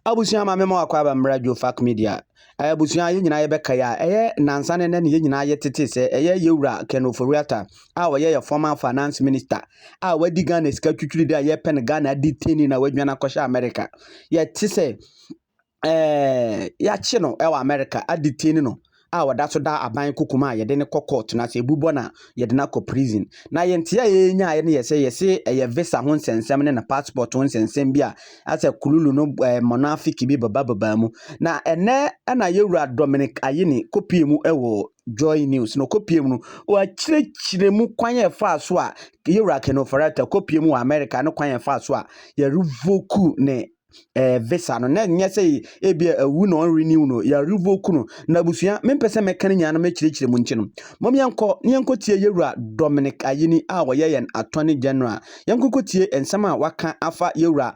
Abusia ma memo akwa ba mradio fac media. Abusia ye nyina ye beka ya eye nansa ne ye nyina ye tete se eye yewura Ofori Atta a wo ye former finance minister a wadi Ghana sika twitwiri da ye pen Ghana di teni na wadwana kwhye America ye tese ya chi no e wa America adi teni no a wada so da aban kokuma ye de ne court na se ebubo na ye de na ko prison na ye ntia ye nya ye ne ye se ye visa ho nsensem ne na passport ho nsensem bi a ase kululu no monafiki bi baba mu na ene na yewura Dominic Ayine kopie mu ewo Joy News no kopie mu no wa chire mu kwan ye fa so a yewura Ofori Atta kopie mu America no kwan ye fa so a ye revoke ne visa no na nya say ebia awu no renew no ya revoke no na busua mempese mekane nya no mechirechire mu nchi no mom yanko tie yewura Dominic Ayine a wo ye attorney general yanko tie ensema waka afa yewura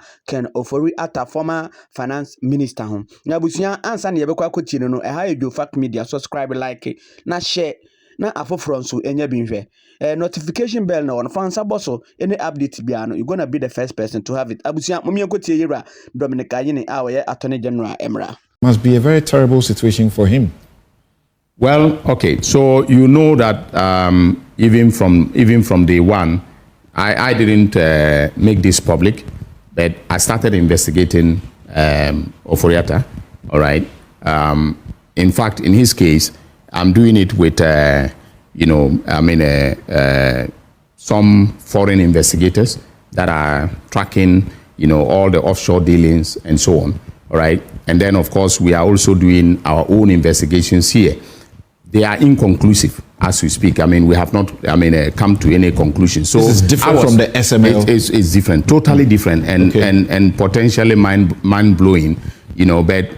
Ofori Atta former finance minister ho na busua ansa na yebekwa akotie no ha edo fact media subscribe like na share na afoforo nso enya binhwe notification bell na on fansa boso any update bia no you're going to be the first person to have it abusia momienkotie yewura Dominic Ayine a wo ye attorney general emra. Must be a very terrible situation for him. Well, okay, so you know that even from day one, I didn't make this public, but I started investigating Ofori Atta, all right? In fact, in his case, I'm doing it with, some foreign investigators that are tracking, all the offshore dealings and so on, all right? And then, of course, we are also doing our own investigations here. They are inconclusive as we speak. I mean, we have not, come to any conclusion. So this is different from the SML. It's different, totally different, and potentially mind blowing. But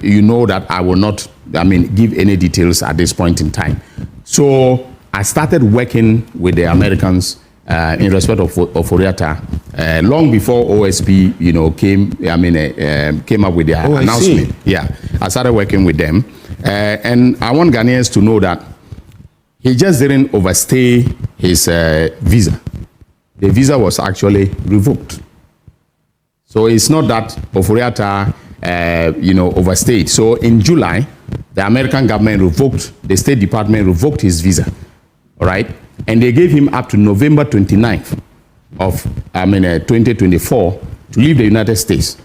you know that I will not, give any details at this point in time. So I started working with the Americans in respect of Ofori Atta long before OSP, came up with their announcement. Yeah, I started working with them. And I want Ghanaians to know that he just didn't overstay his visa. The visa was actually revoked. So it's not that Ofori Atta, overstayed. So in July, the American government revoked, the State Department revoked his visa, all right? And they gave him up to November 29th of 2024 to leave the United States,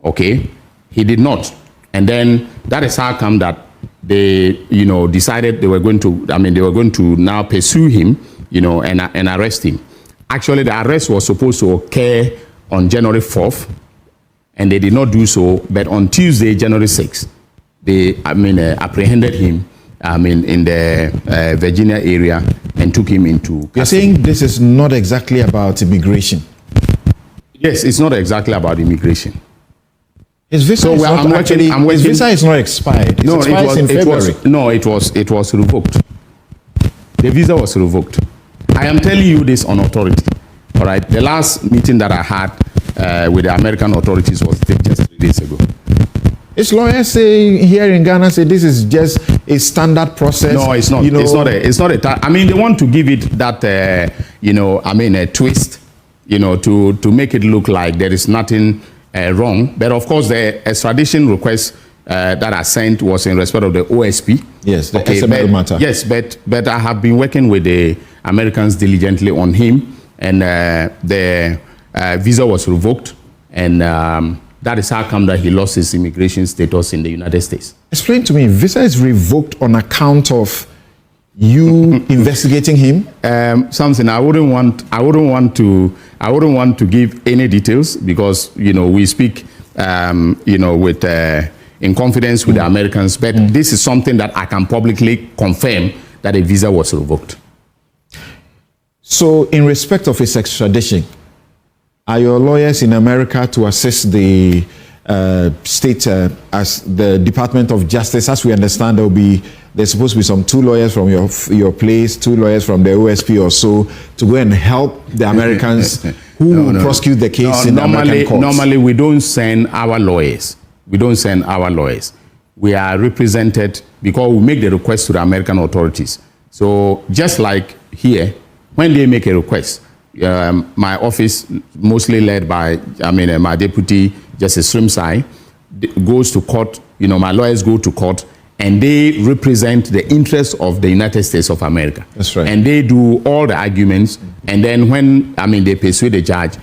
okay? He did not. And then that is how come that they, decided they were going to, now pursue him, and arrest him. Actually, the arrest was supposed to occur on January 4th, and they did not do so. But on Tuesday, January 6th, they, apprehended him, in the Virginia area and took him into custody. You're saying this is not exactly about immigration? Yes, it's not exactly about immigration. His visa his visa is not expired. It expires in February. It was revoked. The visa was revoked. I am telling you this on authority. All right. The last meeting that I had with the American authorities was just 3 days ago. His lawyers say here in Ghana say this is just a standard process. No, it's not. It's not a. They want to give it that a twist, to make it look like there is nothing wrong. But of course, the extradition request that I sent was in respect of the OSP. Yes, the SML matter. Yes, but I have been working with the Americans diligently on him, and the visa was revoked, and that is how come that he lost his immigration status in the United States. Explain to me, visa is revoked on account of you investigating him? Something I wouldn't want to give any details because we speak with in confidence with the Americans, but this is something that I can publicly confirm that a visa was revoked. So in respect of his extradition, are your lawyers in America to assist the state as the Department of Justice? As we understand, there's supposed to be some 2 lawyers from your place, 2 lawyers from the OSP or so to go and help the Americans who prosecute the case in the American courts. Normally, we don't send our lawyers. We are represented because we make the request to the American authorities. So just like here, when they make a request, my office, mostly led by, my deputy, Justice Srimsai, goes to court. My lawyers go to court, and they represent the interests of the United States of America. That's right. And they do all the arguments. And then when, they persuade the judge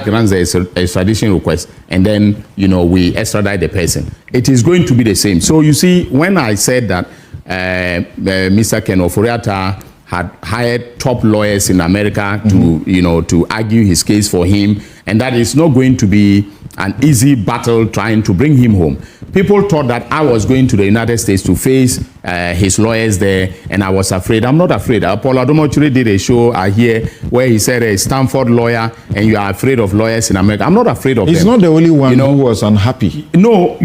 grants the extradition request, and then, we extradite the person. It is going to be the same. So you see, when I said that Mr. Ken Ofori Atta had hired top lawyers in America to argue his case for him, and that is not going to be an easy battle trying to bring him home. People thought that I was going to the United States to face his lawyers there, and I was afraid. I'm not afraid. Hon.Dominic did a show here where he said a Stanford lawyer, and you are afraid of lawyers in America. I'm not afraid of them. He's not the only one who was unhappy. No,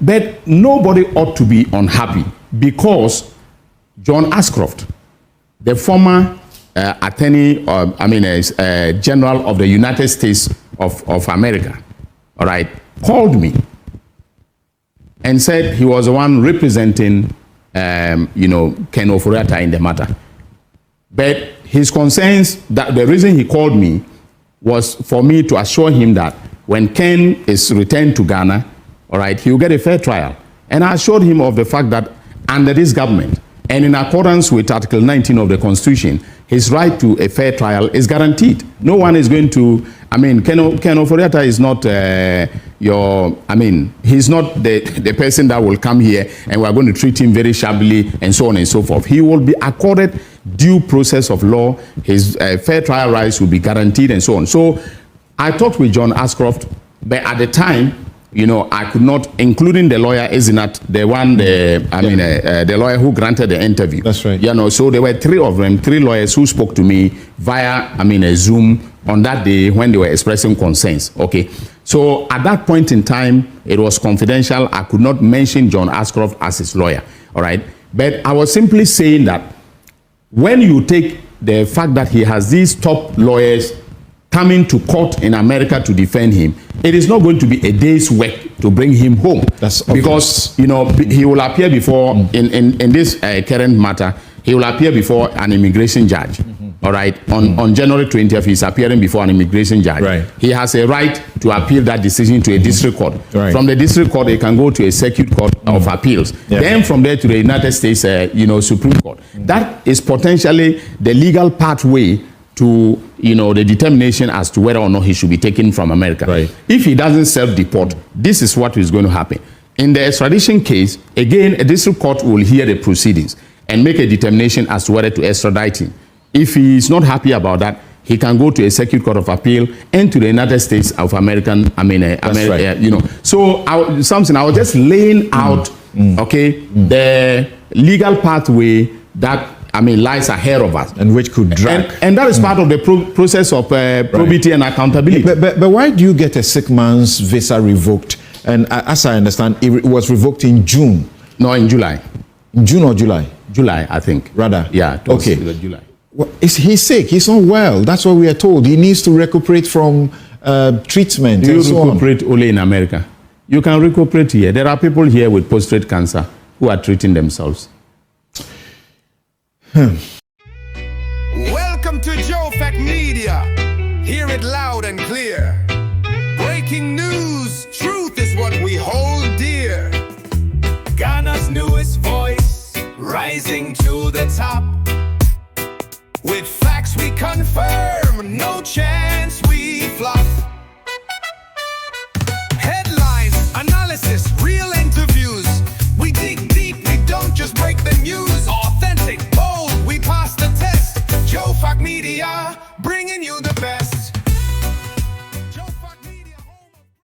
but nobody ought to be unhappy, because John Ashcroft, the former attorney, general of the United States of America, all right, called me and said he was the one representing, Ken Ofori Atta in the matter. But his concerns, that the reason he called me was for me to assure him that when Ken is returned to Ghana, all right, he will get a fair trial. And I assured him of the fact that under this government, and in accordance with Article 19 of the Constitution, his right to a fair trial is guaranteed. No one is going to, Ken Ofori Atta is not he's not the person that will come here and we're going to treat him very shabbily and so on and so forth. He will be accorded due process of law. His fair trial rights will be guaranteed and so on. So I talked with John Ashcroft, but at the time, I could not, including the lawyer, the lawyer who granted the interview. That's right. So there were three lawyers who spoke to me via, a Zoom on that day when they were expressing concerns. Okay. So at that point in time, it was confidential. I could not mention John Ashcroft as his lawyer. All right. But I was simply saying that when you take the fact that he has these top lawyers coming to court in America to defend him, it is not going to be a day's work to bring him home. That's because he will appear before in this current matter. He will appear before an immigration judge. All right, on January 20th, he's appearing before an immigration judge. Right. He has a right to appeal that decision to a district court. Right. From the district court, he can go to a circuit court of appeals. Yeah. Then from there to the United States, Supreme Court. That is potentially the legal pathway to the determination as to whether or not he should be taken from America. Right. If he doesn't self-deport, this is what is going to happen. In the extradition case, again, a district court will hear the proceedings and make a determination as to whether to extradite him. If he is not happy about that, he can go to a circuit court of appeal and to the United States of America. So I was just laying out, the legal pathway that lies ahead of us, and which could drag, and that is part of the process of probity and accountability. But why do you get a sick man's visa revoked? And as I understand, it was revoked in June. No, in July. In June or July? July, I think. Rather. Yeah. Okay. July. Well, he's sick. He's not well. That's what we are told. He needs to recuperate from treatment. Do you and so recuperate only in America? You can recuperate here. There are people here with prostate cancer who are treating themselves. Welcome to Joe Fact Media. Hear it loud and clear. Breaking news. Truth is what we hold dear. Ghana's newest voice, rising to the top. With facts we confirm, no chance we flop. Headlines, analysis, real interviews. We dig deep, we don't just break the news. Authentic, bold, we pass the test. Joe Fact Media, bringing you the best.